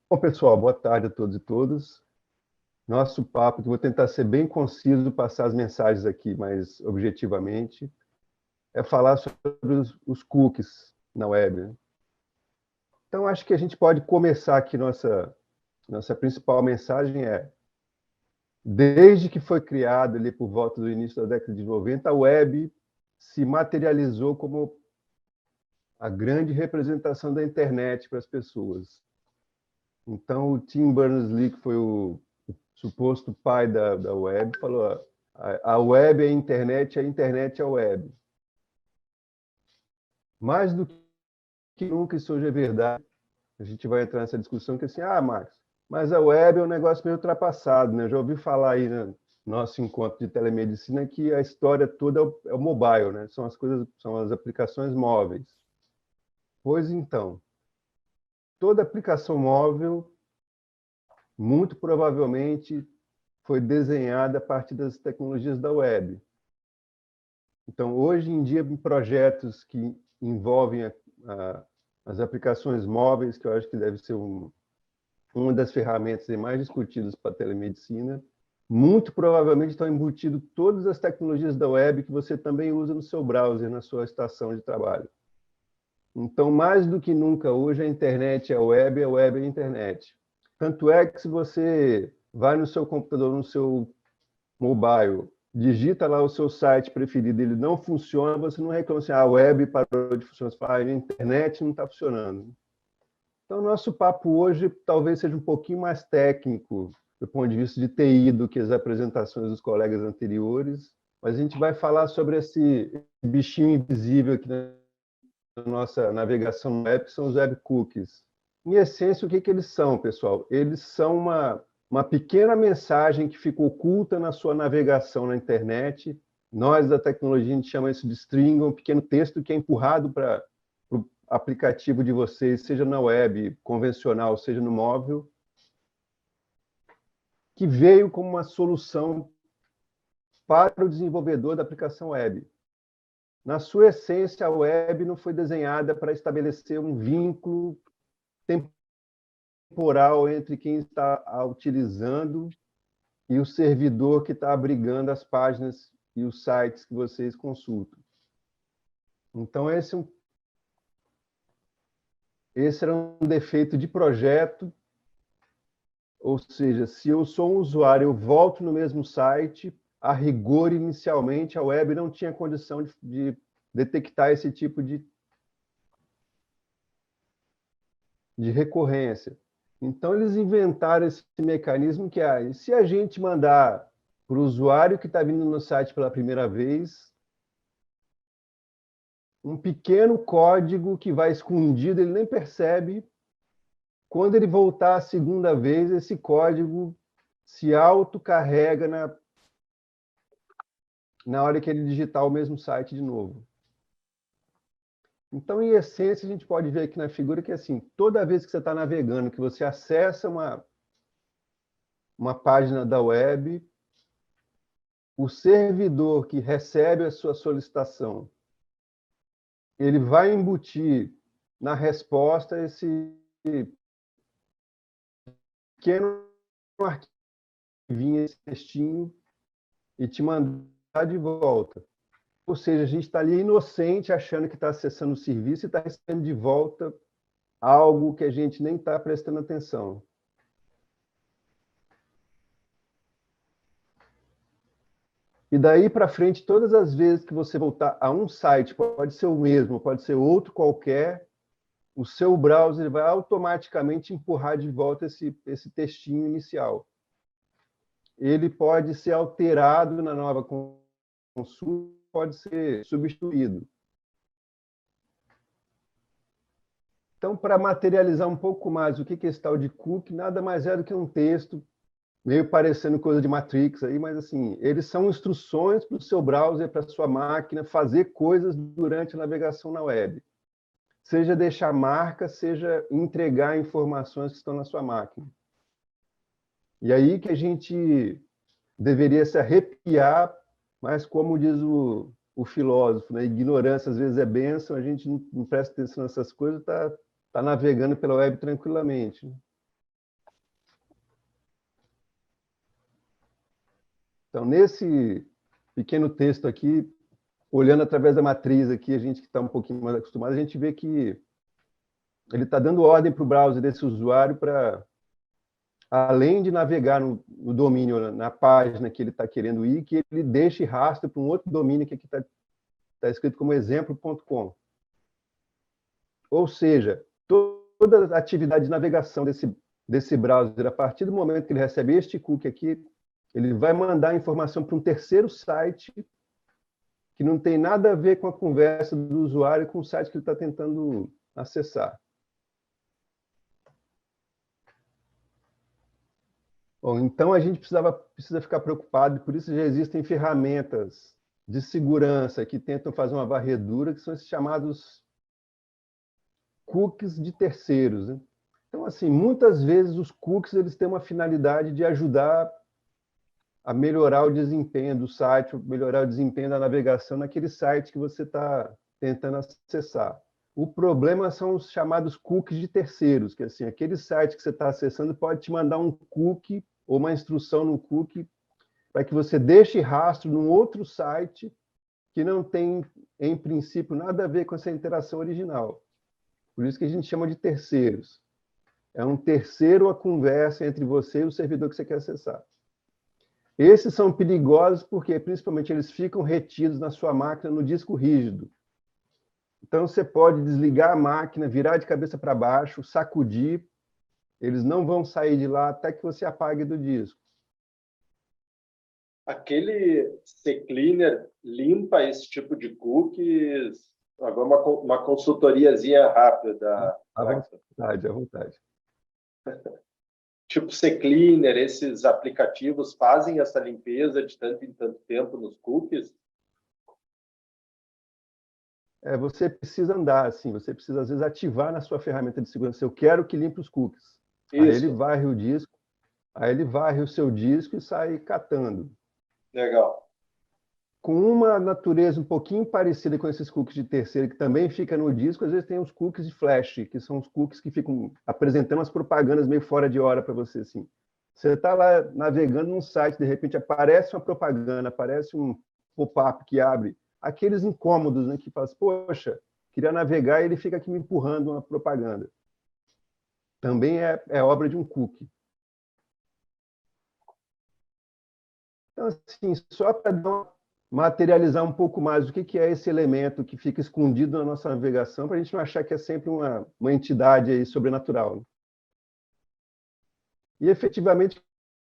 Bom, pessoal, boa tarde a todos e todas. Nosso papo, que vou tentar ser bem conciso, passar as mensagens aqui mais objetivamente, é falar sobre os cookies na web, né? Então, acho que a gente pode começar aqui nossa principal mensagem desde que foi criada ali por volta do início da década de 90, a web se materializou como a grande representação da internet para as pessoas. Então, o Tim Berners-Lee, que foi o suposto pai da web, falou: a web é a internet é a web. Mais do que nunca isso hoje é verdade. A gente vai entrar nessa discussão que assim, Max, mas a web é um negócio meio ultrapassado, né? Eu já ouvi falar aí no nosso encontro de telemedicina que a história toda é o mobile, né? São as coisas, são as aplicações móveis. Pois então, toda aplicação móvel, muito provavelmente, foi desenhada a partir das tecnologias da web. Então, hoje em dia, em projetos que envolvem as aplicações móveis, que eu acho que deve ser uma das ferramentas mais discutidas para a telemedicina, muito provavelmente estão embutidas todas as tecnologias da web que você também usa no seu browser, na sua estação de trabalho. Então, mais do que nunca, hoje a internet é a web é a internet. Tanto é que se você vai no seu computador, no seu mobile, digita lá o seu site preferido, ele não funciona, você não reclama assim, a web parou de funcionar, você fala, a internet não está funcionando. Então, nosso papo hoje talvez seja um pouquinho mais técnico, do ponto de vista de TI, do que as apresentações dos colegas anteriores, mas a gente vai falar sobre esse bichinho invisível aqui na nossa navegação web, que são os web cookies. Em essência, o que eles são, pessoal? Eles são uma pequena mensagem que fica oculta na sua navegação na internet. Nós, da tecnologia, a gente chama isso de string, um pequeno texto que é empurrado para o aplicativo de vocês, seja na web convencional, seja no móvel, que veio como uma solução para o desenvolvedor da aplicação web. Na sua essência, a web não foi desenhada para estabelecer um vínculo temporal entre quem está a utilizando e o servidor que está abrigando as páginas e os sites que vocês consultam. Então, esse era um defeito de projeto, ou seja, se eu sou um usuário, eu volto no mesmo site, a rigor, inicialmente, a web não tinha condição de detectar esse tipo de recorrência. Então, eles inventaram esse mecanismo que é, se a gente mandar para o usuário que está vindo no site pela primeira vez, um pequeno código que vai escondido, ele nem percebe. Quando ele voltar a segunda vez, esse código se autocarrega na hora que ele digitar o mesmo site de novo. Então, em essência, a gente pode ver aqui na figura que, assim, toda vez que você está navegando, que você acessa uma página da web, o servidor que recebe a sua solicitação, ele vai embutir na resposta esse pequeno arquivinho, esse textinho, e te mandar de volta. Ou seja, a gente está ali inocente, achando que está acessando o serviço e está recebendo de volta algo que a gente nem está prestando atenção. E daí para frente, todas as vezes que você voltar a um site, pode ser o mesmo, pode ser outro qualquer, o seu browser vai automaticamente empurrar de volta esse textinho inicial. Ele pode ser alterado na nova consulta, pode ser substituído. Então, para materializar um pouco mais o que é esse tal de cookie, nada mais é do que um texto, meio parecendo coisa de Matrix aí, mas assim, eles são instruções para o seu browser, para a sua máquina, fazer coisas durante a navegação na web. Seja deixar marca, seja entregar informações que estão na sua máquina. E aí que a gente deveria se arrepiar, mas como diz o filósofo, né? Ignorância às vezes é bênção, a gente não presta atenção nessas coisas, está navegando pela web tranquilamente. Então, nesse pequeno texto aqui, olhando através da matriz aqui, a gente que está um pouquinho mais acostumado, a gente vê que ele está dando ordem para o browser desse usuário para, além de navegar no domínio, na página que ele está querendo ir, que ele deixe rastro para um outro domínio que aqui está escrito como exemplo.com. Ou seja, toda a atividade de navegação desse browser, a partir do momento que ele recebe este cookie aqui, ele vai mandar a informação para um terceiro site que não tem nada a ver com a conversa do usuário com o site que ele está tentando acessar. Bom, então a gente precisa ficar preocupado, e por isso já existem ferramentas de segurança que tentam fazer uma varredura, que são esses chamados cookies de terceiros, né? Então, assim, muitas vezes os cookies eles têm uma finalidade de ajudar a melhorar o desempenho do site, melhorar o desempenho da navegação naquele site que você está tentando acessar. O problema são os chamados cookies de terceiros, que assim, aquele site que você está acessando pode te mandar um cookie ou uma instrução no cookie para que você deixe rastro num outro site que não tem, em princípio, nada a ver com essa interação original. Por isso que a gente chama de terceiros. É um terceiro a conversa entre você e o servidor que você quer acessar. Esses são perigosos porque, principalmente, eles ficam retidos na sua máquina no disco rígido. Então, você pode desligar a máquina, virar de cabeça para baixo, sacudir, eles não vão sair de lá até que você apague do disco. Aquele CCleaner limpa esse tipo de cookies? Agora uma consultoriazinha rápida. À vontade, à vontade. Tipo CCleaner, esses aplicativos fazem essa limpeza de tanto em tanto tempo nos cookies? Você precisa andar, assim, você precisa, às vezes, ativar na sua ferramenta de segurança. Eu quero que limpe os cookies. Isso. Aí ele varre o disco, aí ele varre o seu disco e sai catando. Legal. Com uma natureza um pouquinho parecida com esses cookies de terceiro, que também fica no disco, às vezes tem os cookies de flash, que são os cookies que ficam apresentando as propagandas meio fora de hora para você. Assim. Você está lá navegando num site, de repente aparece uma propaganda, aparece um pop-up que abre, aqueles incômodos, né, que fala assim, poxa, queria navegar e ele fica aqui me empurrando uma propaganda. Também é obra de um cookie. Então, assim, só para materializar um pouco mais o que é esse elemento que fica escondido na nossa navegação, para a gente não achar que é sempre uma entidade aí sobrenatural. Né? E, efetivamente,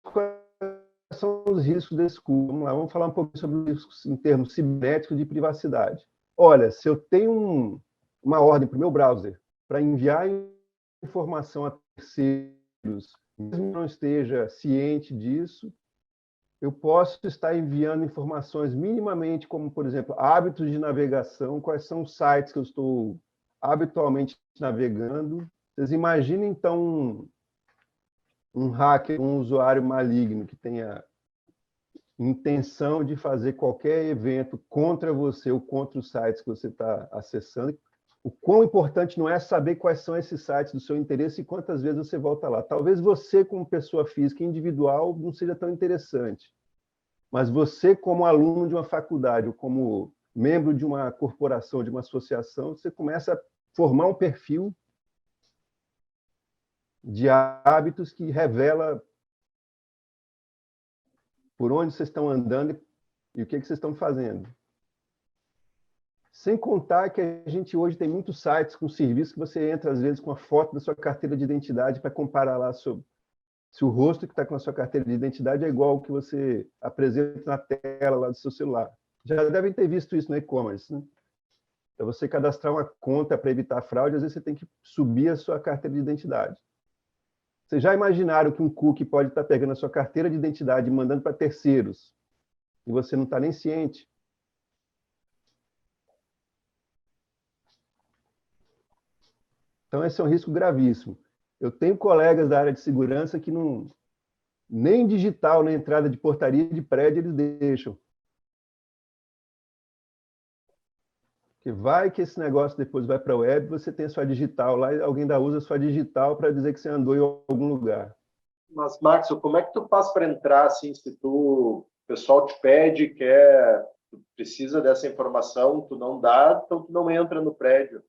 quais são os riscos desse cookie? Vamos lá, vamos falar um pouco sobre os riscos em termos cibernéticos de privacidade. Olha, se eu tenho uma ordem para o meu browser para enviar informação a terceiros, mesmo que não esteja ciente disso, eu posso estar enviando informações minimamente, como, por exemplo, hábitos de navegação, quais são os sites que eu estou habitualmente navegando. Vocês imaginem, então, um hacker, um usuário maligno que tenha intenção de fazer qualquer evento contra você ou contra os sites que você está acessando. O quão importante não é saber quais são esses sites do seu interesse e quantas vezes você volta lá. Talvez você, como pessoa física individual, não seja tão interessante. Mas você, como aluno de uma faculdade, ou como membro de uma corporação, de uma associação, você começa a formar um perfil de hábitos que revela por onde vocês estão andando e o que vocês estão fazendo. Sem contar que a gente hoje tem muitos sites com serviços que você entra, às vezes, com a foto da sua carteira de identidade para comparar lá se o rosto que está com a sua carteira de identidade é igual ao que você apresenta na tela lá do seu celular. Já devem ter visto isso no e-commerce, né? Para você cadastrar uma conta para evitar fraude, às vezes você tem que subir a sua carteira de identidade. Vocês já imaginaram que um cookie pode estar pegando a sua carteira de identidade e mandando para terceiros, e você não está nem ciente? Então, esse é um risco gravíssimo. Eu tenho colegas da área de segurança que nem digital na entrada de portaria de prédio eles deixam. Porque vai que esse negócio depois vai para a web, você tem a sua digital lá e alguém ainda usa a sua digital para dizer que você andou em algum lugar. Mas, Marcos, como é que tu faz para entrar, assim, se tu pessoal te pede, quer, precisa dessa informação, tu não dá, então tu não entra no prédio.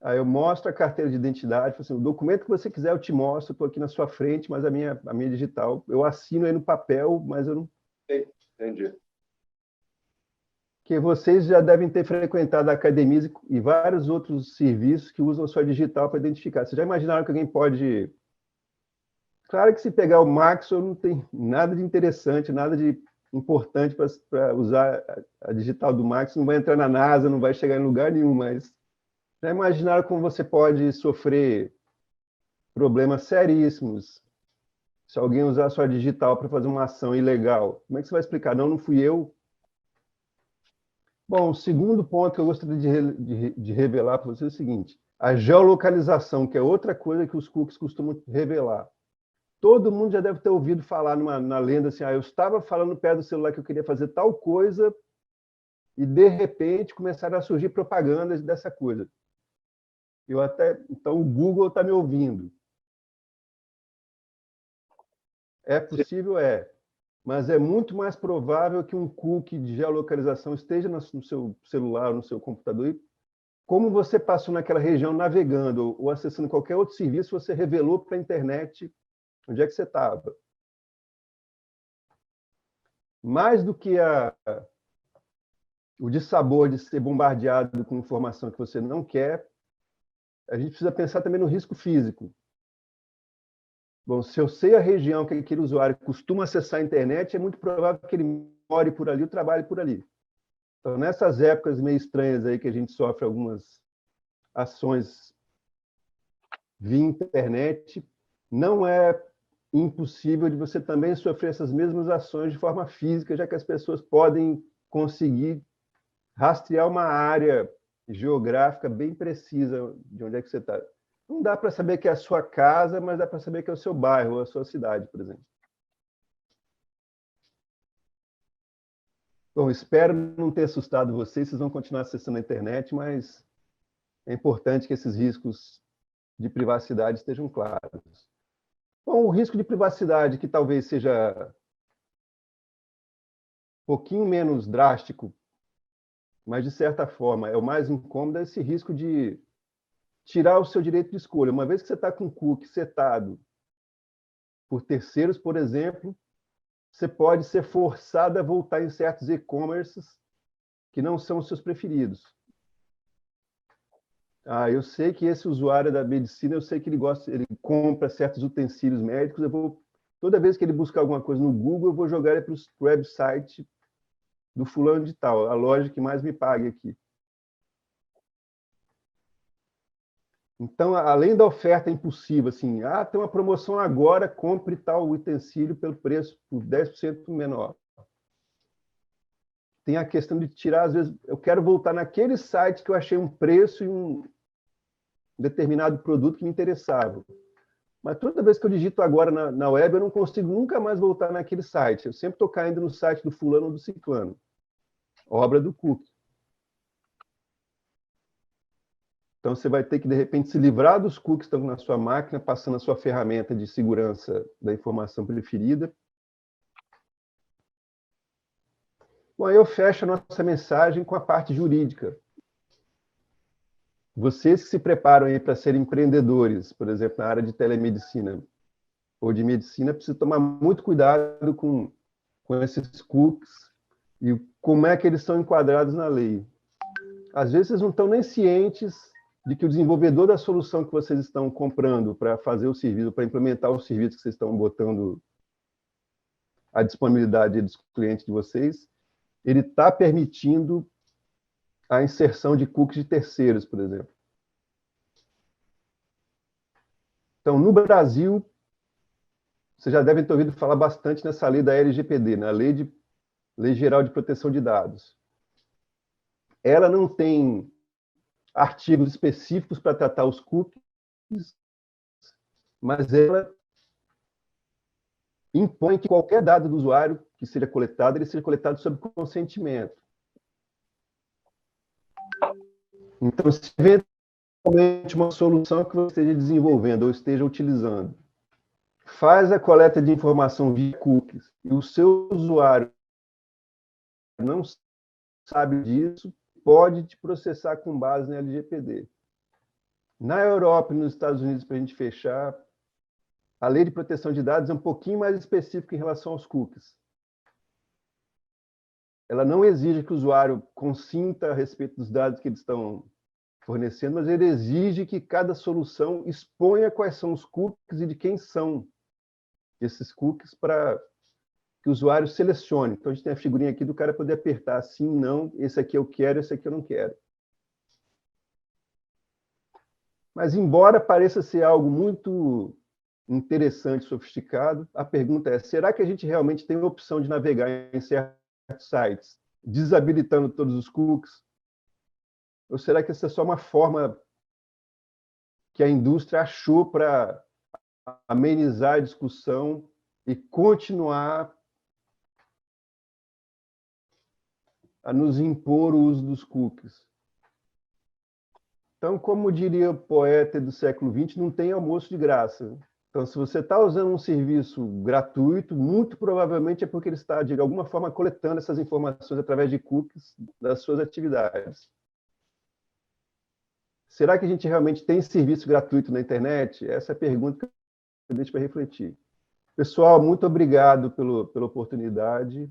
Aí eu mostro a carteira de identidade, assim, o documento que você quiser eu te mostro, estou aqui na sua frente, mas a minha digital, eu assino aí no papel, mas eu não... Entendi. Que vocês já devem ter frequentado academias e vários outros serviços que usam a sua digital para identificar. Vocês já imaginaram que alguém pode... Claro que se pegar o Maxwell não tem nada de interessante, nada de importante para usar a digital do Maxwell, não vai entrar na NASA, não vai chegar em lugar nenhum, mas já imaginaram como você pode sofrer problemas seríssimos se alguém usar a sua digital para fazer uma ação ilegal? Como é que você vai explicar? Não, não fui eu. Bom, o segundo ponto que eu gostaria de revelar para você é o seguinte: a geolocalização, que é outra coisa que os cookies costumam revelar. Todo mundo já deve ter ouvido falar na lenda assim, eu estava falando perto do celular que eu queria fazer tal coisa e, de repente, começaram a surgir propagandas dessa coisa. Então, o Google está me ouvindo. É possível? É. Mas é muito mais provável que um cookie de geolocalização esteja no seu celular, no seu computador, e como você passou naquela região navegando ou acessando qualquer outro serviço, você revelou para a internet onde é que você estava. Mais do que o dissabor de ser bombardeado com informação que você não quer, a gente precisa pensar também no risco físico. Bom, se eu sei a região que aquele usuário costuma acessar a internet, é muito provável que ele more por ali ou trabalhe por ali. Então, nessas épocas meio estranhas aí que a gente sofre algumas ações via internet, não é impossível de você também sofrer essas mesmas ações de forma física, já que as pessoas podem conseguir rastrear uma área geográfica bem precisa de onde é que você está. Não dá para saber que é a sua casa, mas dá para saber que é o seu bairro ou a sua cidade, por exemplo. Bom, espero não ter assustado vocês vão continuar acessando a internet, mas é importante que esses riscos de privacidade estejam claros. Bom, o risco de privacidade que talvez seja um pouquinho menos drástico, mas de certa forma é o mais incômodo, é esse risco de tirar o seu direito de escolha. Uma vez que você está com o cookie setado por terceiros, por exemplo, você pode ser forçado a voltar em certos e-commerces que não são os seus preferidos. Eu sei que esse usuário da medicina, eu sei que ele compra certos utensílios médicos, toda vez que ele buscar alguma coisa no Google, eu vou jogar ele para o website do fulano de tal, a loja que mais me pague aqui. Então, além da oferta impulsiva, assim, tem uma promoção agora, compre tal utensílio pelo preço por 10% menor. Tem a questão de tirar, às vezes, eu quero voltar naquele site que eu achei um preço e um determinado produto que me interessava. Mas toda vez que eu digito agora na web, eu não consigo nunca mais voltar naquele site. Eu sempre estou caindo no site do fulano ou do ciclano. Obra do cookie. Então, você vai ter que, de repente, se livrar dos cookies que estão na sua máquina, passando a sua ferramenta de segurança da informação preferida. Bom, aí eu fecho a nossa mensagem com a parte jurídica. Vocês que se preparam aí para serem empreendedores, por exemplo, na área de telemedicina ou de medicina, precisam tomar muito cuidado com esses cookies e como é que eles são enquadrados na lei. Às vezes, vocês não estão nem cientes de que o desenvolvedor da solução que vocês estão comprando para fazer o serviço, para implementar o serviço que vocês estão botando à disponibilidade dos clientes de vocês, ele está permitindo a inserção de cookies de terceiros, por exemplo. Então, no Brasil, vocês já devem ter ouvido falar bastante nessa lei da LGPD, na Lei Geral de Proteção de Dados. Ela não tem artigos específicos para tratar os cookies, mas ela impõe que qualquer dado do usuário que seja coletado, ele seja coletado sob consentimento. Então, se eventualmente uma solução que você esteja desenvolvendo ou esteja utilizando faz a coleta de informação via cookies e o seu usuário não sabe disso, pode te processar com base na LGPD. Na Europa e nos Estados Unidos, para a gente fechar, a lei de proteção de dados é um pouquinho mais específica em relação aos cookies. Ela não exige que o usuário consinta a respeito dos dados que eles estão fornecendo, mas ele exige que cada solução exponha quais são os cookies e de quem são esses cookies para que o usuário selecione. Então, a gente tem a figurinha aqui do cara poder apertar sim, não, esse aqui eu quero, esse aqui eu não quero. Mas, embora pareça ser algo muito interessante, sofisticado, a pergunta é, será que a gente realmente tem a opção de navegar em certos sites, desabilitando todos os cookies? Ou será que essa é só uma forma que a indústria achou para amenizar a discussão e continuar a nos impor o uso dos cookies? Então, como diria o poeta do século XX, não tem almoço de graça. Então, se você está usando um serviço gratuito, muito provavelmente é porque ele está, de alguma forma, coletando essas informações através de cookies das suas atividades. Será que a gente realmente tem serviço gratuito na internet? Essa é a pergunta que eu deixo para refletir. Pessoal, muito obrigado pela oportunidade.